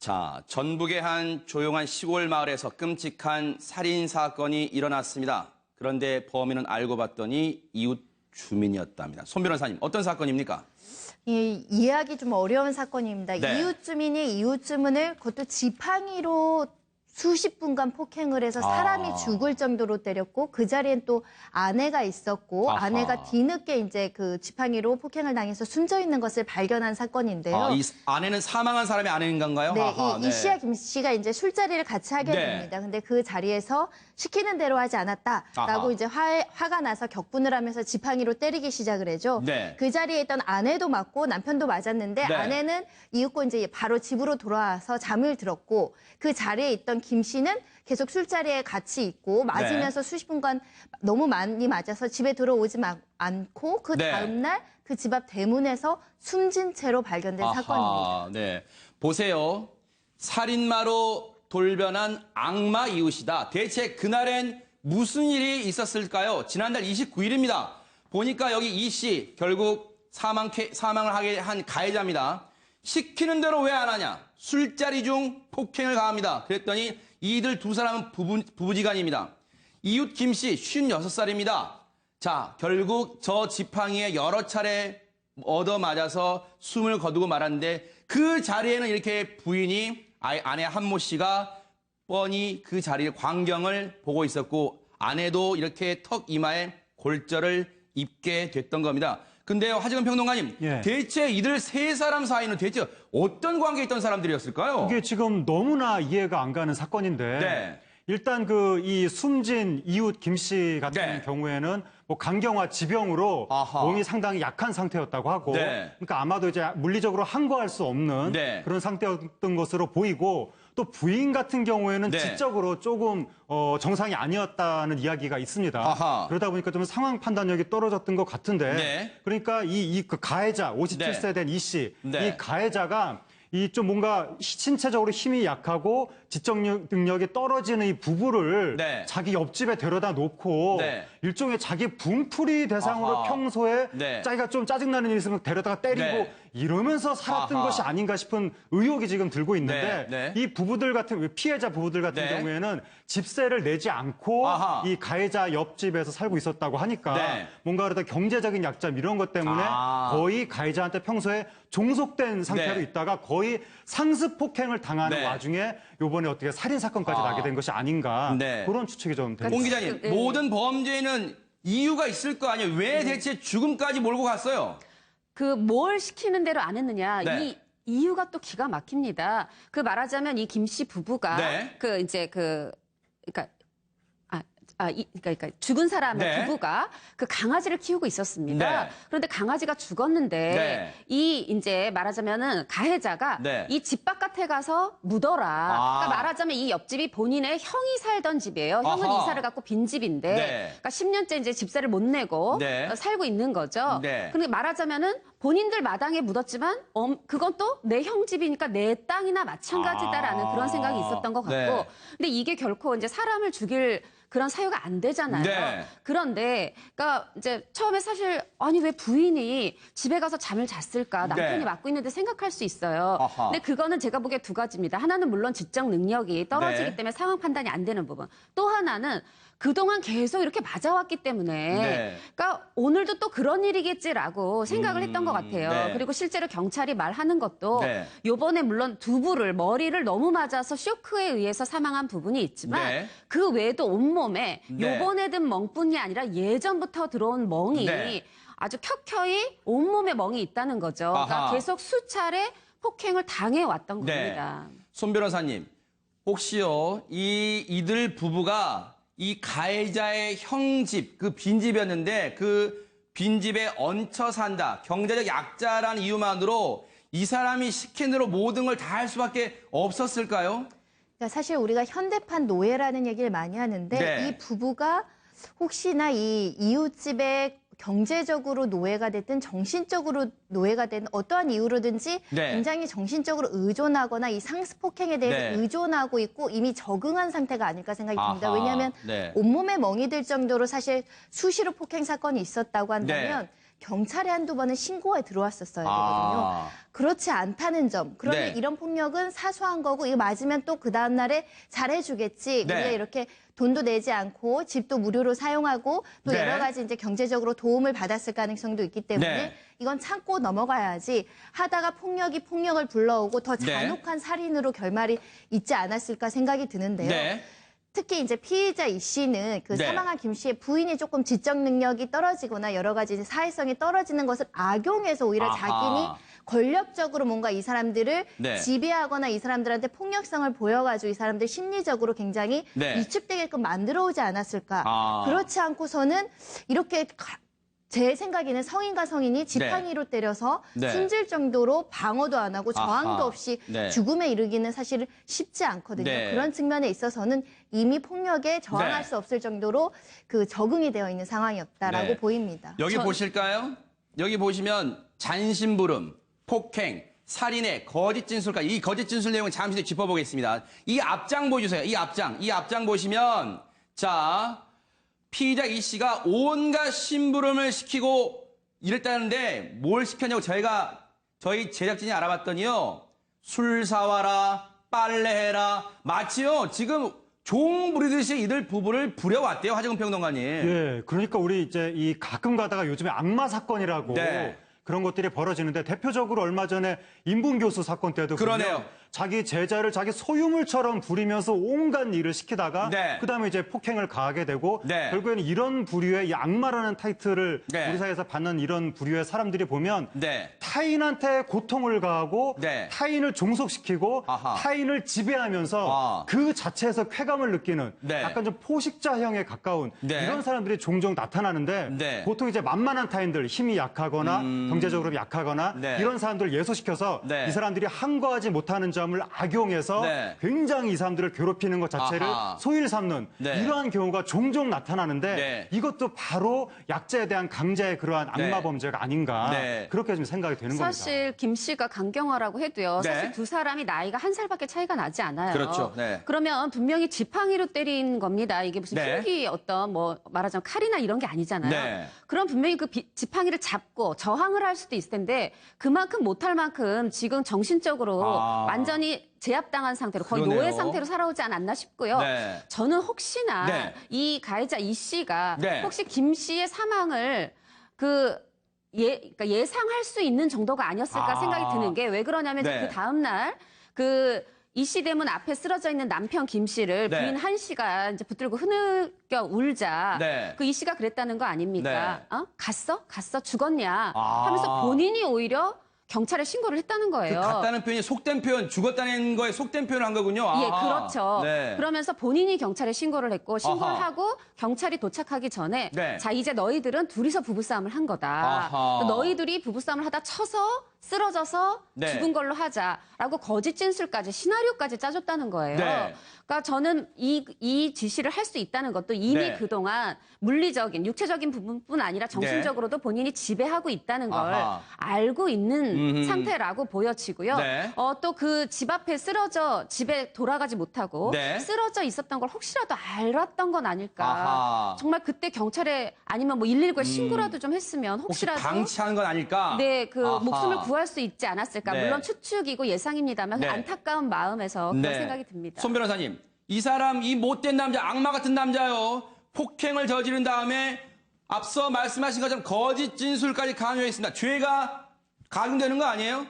자, 전북의 한 조용한 시골 마을에서 끔찍한 살인 사건이 일어났습니다. 그런데 범인은 알고 봤더니 이웃 주민이었답니다. 손 변호사님, 어떤 사건입니까? 이해하기 좀 어려운 사건입니다. 네. 이웃 주민이 이웃 주민을 그것도 지팡이로 수십 분간 폭행을 해서 사람이 죽을 정도로 때렸고 그 자리엔 또 아내가 있었고 아하. 아내가 뒤늦게 이제 그 지팡이로 폭행을 당해서 숨져 있는 것을 발견한 사건인데요. 이 아내는 사망한 사람의 아내인가요? 네, 아하, 이 씨와 김 씨가 이제 술자리를 같이 하게 네. 됩니다. 근데 그 자리에서 시키는 대로 하지 않았다라고 아하. 이제 화가 나서 격분을 하면서 지팡이로 때리기 시작을 하죠. 네. 그 자리에 있던 아내도 맞고 남편도 맞았는데 네. 아내는 이윽고 이제 바로 집으로 돌아와서 잠을 들었고 그 자리에 있던 김 씨는 계속 술자리에 같이 있고 맞으면서 수십 분간 너무 많이 맞아서 집에 들어오지 않고 그 네. 다음날 그 집 앞 대문에서 숨진 채로 발견된 사건입니다. 네. 보세요. 살인마로 돌변한 악마 이웃이다. 대체 그날엔 무슨 일이 있었을까요? 지난달 29일입니다. 보니까 여기 이 씨 결국 사망을 하게 한 가해자입니다. 시키는 대로 왜 안 하냐? 술자리 중 폭행을 가합니다. 그랬더니 이들 두 사람은 부부지간입니다. 이웃 김 씨 56살입니다. 자, 결국 저 지팡이에 여러 차례 얻어맞아서 숨을 거두고 말았는데 그 자리에는 이렇게 부인이 아내 한모 씨가 뻔히 그 자리의 광경을 보고 있었고 아내도 이렇게 턱 이마에 골절을 입게 됐던 겁니다. 근데요, 하지근 평론가님, 예. 대체 이들 세 사람 사이는 대체 어떤 관계에 있던 사람들이었을까요? 이게 지금 너무나 이해가 안 가는 사건인데 네. 일단 이 숨진 이웃 김 씨 같은 네. 경우에는 뭐 간경화 지병으로 아하. 몸이 상당히 약한 상태였다고 하고 네. 그러니까 아마도 이제 물리적으로 항거할 수 없는 네. 그런 상태였던 것으로 보이고 또 부인 같은 경우에는 네. 지적으로 조금 정상이 아니었다는 이야기가 있습니다. 아하. 그러다 보니까 좀 상황 판단력이 떨어졌던 것 같은데 네. 그러니까 그 가해자 57세 된 이 씨, 네. 이 가해자가 이 좀 뭔가 신체적으로 힘이 약하고 지적 능력이 떨어지는 이 부부를 네. 자기 옆집에 데려다 놓고 네. 일종의 자기 분풀이 대상으로 아하. 평소에 네. 자기가 좀 짜증나는 일 있으면 데려다가 때리고 네. 이러면서 살았던 아하. 것이 아닌가 싶은 의혹이 지금 들고 있는데 네. 네. 이 부부들 같은 피해자 부부들 같은 네. 경우에는 집세를 내지 않고 아하. 이 가해자 옆집에서 살고 있었다고 하니까 네. 뭔가 그러다 경제적인 약점 이런 것 때문에 거의 가해자한테 평소에 종속된 상태로 네. 있다가 거의 상습 폭행을 당하는 네. 와중에 이번에 어떻게 살인 사건까지 나게 된 것이 아닌가 네. 그런 추측이 좀 됩니다. 홍 기자님, 모든 범죄에는 이유가 있을 거 아니에요? 왜 대체 죽음까지 몰고 갔어요? 뭘 시키는 대로 안 했느냐. 네. 이 이유가 또 기가 막힙니다. 말하자면 이 김 씨 부부가 네. 그러니까 죽은 사람의 네. 부부가 그 강아지를 키우고 있었습니다. 네. 그런데 강아지가 죽었는데 네. 이제 말하자면은 가해자가 네. 이 집 바깥에 가서 묻어라. 그러니까 말하자면 이 옆집이 본인의 형이 살던 집이에요. 형은 아하. 이사를 갖고 빈 집인데 네. 그러니까 10년째 이제 집세를 못 내고 네. 살고 있는 거죠. 네. 그런데 말하자면은 본인들 마당에 묻었지만 그건 또 내 형 집이니까 내 땅이나 마찬가지다라는 그런 생각이 있었던 것 같고 네. 근데 이게 결코 이제 사람을 죽일 그런 사유가 안 되잖아요. 네. 그런데 그러니까 이제 처음에 사실 아니 왜 부인이 집에 가서 잠을 잤을까 남편이 네. 맡고 있는데 생각할 수 있어요. 아하. 근데 그거는 제가 보기에 두 가지입니다. 하나는 물론 지적 능력이 떨어지기 네. 때문에 상황 판단이 안 되는 부분. 또 하나는 그동안 계속 이렇게 맞아왔기 때문에 네. 그러니까 오늘도 또 그런 일이겠지라고 생각을 했던 것 같아요. 네. 그리고 실제로 경찰이 말하는 것도 네. 요번에 물론 두부를 머리를 너무 맞아서 쇼크에 의해서 사망한 부분이 있지만 네. 그 외에도 온몸에 네. 요번에 든 멍뿐이 아니라 예전부터 들어온 멍이 네. 아주 켜켜이 온몸에 멍이 있다는 거죠. 그러니까 아하. 계속 수차례 폭행을 당해왔던 네. 겁니다. 손 변호사님, 혹시요, 이들 부부가 이 가해자의 형집, 그 빈집이었는데 그 빈집에 얹혀 산다, 경제적 약자라는 이유만으로 이 사람이 시킨 대로 모든 걸 다 할 수밖에 없었을까요? 그러니까 사실 우리가 현대판 노예라는 얘기를 많이 하는데 네. 이 부부가 혹시나 이 이웃집에 경제적으로 노예가 됐든 정신적으로 노예가 된 어떠한 이유로든지 네. 굉장히 정신적으로 의존하거나 이 상습 폭행에 대해서 네. 의존하고 있고 이미 적응한 상태가 아닐까 생각이 듭니다. 아하. 왜냐하면 네. 온몸에 멍이 들 정도로 사실 수시로 폭행 사건이 있었다고 한다면 네. 경찰에 한두 번은 신고가 들어왔었어야 되거든요. 아. 그렇지 않다는 점. 그러면 네. 이런 폭력은 사소한 거고 이거 맞으면 또 그 다음날에 잘해주겠지. 네. 우리가 이렇게 돈도 내지 않고 집도 무료로 사용하고 또 네. 여러 가지 이제 경제적으로 도움을 받았을 가능성도 있기 때문에 네. 이건 참고 넘어가야지 하다가 폭력이 폭력을 불러오고 더 네. 잔혹한 살인으로 결말이 있지 않았을까 생각이 드는데요. 네. 특히 이제 피의자 이 씨는 그 네. 사망한 김 씨의 부인이 조금 지적 능력이 떨어지거나 여러 가지 이제 사회성이 떨어지는 것을 악용해서 오히려 아하. 자기는 권력적으로 뭔가 이 사람들을 네. 지배하거나 이 사람들한테 폭력성을 보여가지고 이 사람들 심리적으로 굉장히 네. 위축되게끔 만들어 오지 않았을까. 아. 그렇지 않고서는 이렇게 제 생각에는 성인과 성인이 지팡이로 때려서 네. 숨질 정도로 방어도 안 하고 저항도 아하. 없이 네. 죽음에 이르기는 사실 쉽지 않거든요. 네. 그런 측면에 있어서는 이미 폭력에 저항할 네. 수 없을 정도로 그 적응이 되어 있는 상황이었다라고 네. 보입니다. 여기 보실까요? 여기 보시면 잔심부름, 폭행, 살인의 거짓 진술까지 이 거짓 진술 내용은 잠시 뒤에 짚어보겠습니다. 이 앞장 보여주세요. 이 앞장 보시면 자 피의자 이 씨가 온갖 심부름을 시키고 이랬다는데 뭘 시켰냐고 저희 제작진이 알아봤더니요. 술 사와라, 빨래해라. 마치요. 지금 종 부리듯이 이들 부부를 부려왔대요. 하재근 평론가님. 예, 그러니까 우리 이제 이 가끔 가다가 요즘에 악마 사건이라고 네. 그런 것들이 벌어지는데 대표적으로 얼마 전에 인문교수 사건 때도 그러네요. 보면 자기 제자를 자기 소유물처럼 부리면서 온갖 일을 시키다가 네. 그다음에 이제 폭행을 가하게 되고 네. 결국에는 이런 부류의 이 악마라는 타이틀을 네. 우리 사회에서 받는 이런 부류의 사람들이 보면 네. 타인한테 고통을 가하고 네. 타인을 종속시키고 아하. 타인을 지배하면서 아. 그 자체에서 쾌감을 느끼는 네. 약간 좀 포식자형에 가까운 네. 이런 사람들이 종종 나타나는데 네. 보통 이제 만만한 타인들 힘이 약하거나 경제적으로 약하거나 네. 이런 사람들을 예소시켜서 네. 이 사람들이 항거하지 못하는 점을 악용해서 네. 굉장히 이 사람들을 괴롭히는 것 자체를 아하. 소일 삼는 네. 이러한 경우가 종종 나타나는데 네. 이것도 바로 약자에 대한 강제의 그러한 네. 악마 범죄가 아닌가 네. 그렇게 좀 생각이 되는 겁니다. 사실 김 씨가 강경화라고 해도요. 네. 사실 두 사람이 나이가 한 살밖에 차이가 나지 않아요. 그렇죠. 네. 그러면 분명히 지팡이로 때린 겁니다. 이게 무슨 네. 흉기 어떤 뭐 말하자면 칼이나 이런 게 아니잖아요. 네. 그럼 분명히 그 지팡이를 잡고 저항을 할 수도 있을 텐데 그만큼 못할 만큼 지금 정신적으로 아. 완전히 제압당한 상태로 거의 그러네요. 노예 상태로 살아오지 않았나 싶고요. 네. 저는 혹시나 네. 이 가해자 이 씨가 네. 혹시 김 씨의 사망을 그러니까 예상할 수 있는 정도가 아니었을까 아. 생각이 드는 게 왜 그러냐면 네. 그 다음 날 이 씨 대문 앞에 쓰러져 있는 남편 김 씨를 네. 부인 한 씨가 이제 붙들고 흐느껴 울자 네. 그 이 씨가 그랬다는 거 아닙니까? 네. 갔어 죽었냐 아. 하면서 본인이 오히려 경찰에 신고를 했다는 그 거예요. 갔다는 표현이 속된 표현, 죽었다는 거에 속된 표현을 한 거군요. 예, 아하. 그렇죠. 네. 그러면서 본인이 경찰에 신고를 했고 신고를 아하. 하고 경찰이 도착하기 전에 네. 자 이제 너희들은 둘이서 부부싸움을 한 거다. 아하. 너희들이 부부싸움을 하다 쳐서 쓰러져서 네. 죽은 걸로 하자라고 거짓 진술까지 시나리오까지 짜줬다는 거예요. 네. 그러니까 저는 이 지시를 할 수 있다는 것도 이미 네. 그동안 물리적인 육체적인 부분뿐 아니라 정신적으로도 본인이 지배하고 있다는 걸 아하. 알고 있는 음흠. 상태라고 보여지고요. 네. 또 그 집 앞에 쓰러져 집에 돌아가지 못하고 네. 쓰러져 있었던 걸 혹시라도 알았던 건 아닐까. 아하. 정말 그때 경찰에 아니면 뭐 119에 신고라도 좀 했으면 혹시 혹시라도 방치한 건 아닐까? 네, 그 아하. 목숨을 구할 수 있지 않았을까. 네. 물론 추측이고 예상입니다만 네. 안타까운 마음에서 그런 네. 생각이 듭니다. 손 변호사님, 이 사람, 이 못된 남자, 악마 같은 남자요. 폭행을 저지른 다음에 앞서 말씀하신 것처럼 거짓 진술까지 강요했습니다. 죄가 가중되는 거 아니에요?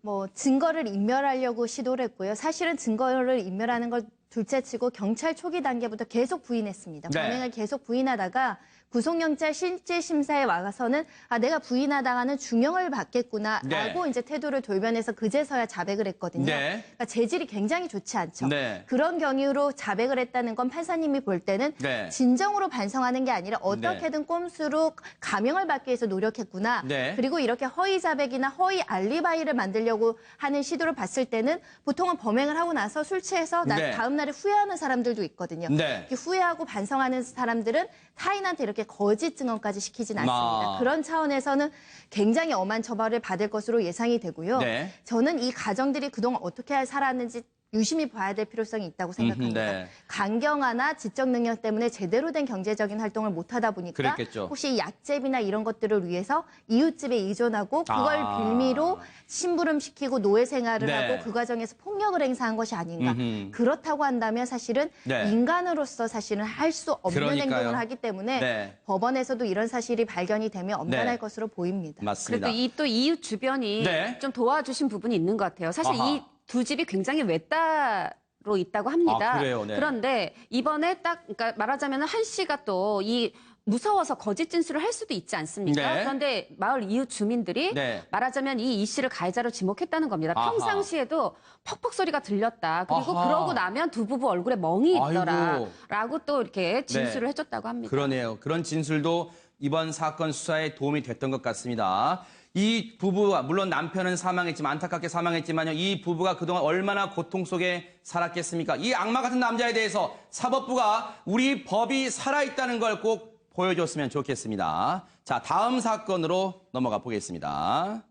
뭐 증거를 인멸하려고 시도를 했고요. 사실은 증거를 인멸하는 걸 둘째치고 경찰 초기 단계부터 계속 부인했습니다. 네. 범행을 계속 부인하다가 구속영장 실질 심사에 와서는 내가 부인하다가는 중형을 받겠구나라고 네. 이제 태도를 돌변해서 그제서야 자백을 했거든요. 네. 그러니까 재질이 굉장히 좋지 않죠. 네. 그런 경위로 자백을 했다는 건 판사님이 볼 때는 네. 진정으로 반성하는 게 아니라 어떻게든 꼼수로 감형을 받기 위해서 노력했구나. 네. 그리고 이렇게 허위 자백이나 허위 알리바이를 만들려고 하는 시도를 봤을 때는 보통은 범행을 하고 나서 술 취해서 네. 다음 날에 후회하는 사람들도 있거든요. 네. 이렇게 후회하고 반성하는 사람들은 타인한테 이렇게 거짓 증언까지 시키진 않습니다. 아. 그런 차원에서는 굉장히 엄한 처벌을 받을 것으로 예상이 되고요. 네. 저는 이 가정들이 그동안 어떻게 살았는지 유심히 봐야 될 필요성이 있다고 생각합니다. 네. 강경화나 지적 능력 때문에 제대로 된 경제적인 활동을 못하다 보니까 그랬겠죠. 혹시 약제비나 이런 것들을 위해서 이웃집에 의존하고 그걸 아. 빌미로 심부름시키고 노예 생활을 네. 하고 그 과정에서 폭력을 행사한 것이 아닌가. 음흠. 그렇다고 한다면 사실은 네. 인간으로서 사실은 할 수 없는 그러니까요. 행동을 하기 때문에 네. 법원에서도 이런 사실이 발견이 되면 엄단할 네. 것으로 보입니다. 맞습니다. 그래도 이 또 이웃 주변이 네. 좀 도와주신 부분이 있는 것 같아요. 사실 아하. 이 두 집이 굉장히 외따로 있다고 합니다. 아, 그래요? 네. 그런데 이번에 딱 그러니까 말하자면 한 씨가 또 이 무서워서 거짓 진술을 할 수도 있지 않습니까? 네. 그런데 마을 이웃 주민들이 네. 말하자면 이 씨를 가해자로 지목했다는 겁니다. 아하. 평상시에도 퍽퍽 소리가 들렸다. 그리고 아하. 그러고 나면 두 부부 얼굴에 멍이 아이고. 있더라라고 또 이렇게 진술을 네. 해줬다고 합니다. 그러네요. 그런 진술도 이번 사건 수사에 도움이 됐던 것 같습니다. 이 부부가 물론 남편은 사망했지만 안타깝게 사망했지만요. 이 부부가 그동안 얼마나 고통 속에 살았겠습니까? 이 악마 같은 남자에 대해서 사법부가 우리 법이 살아있다는 걸 꼭 보여줬으면 좋겠습니다. 자, 다음 사건으로 넘어가 보겠습니다.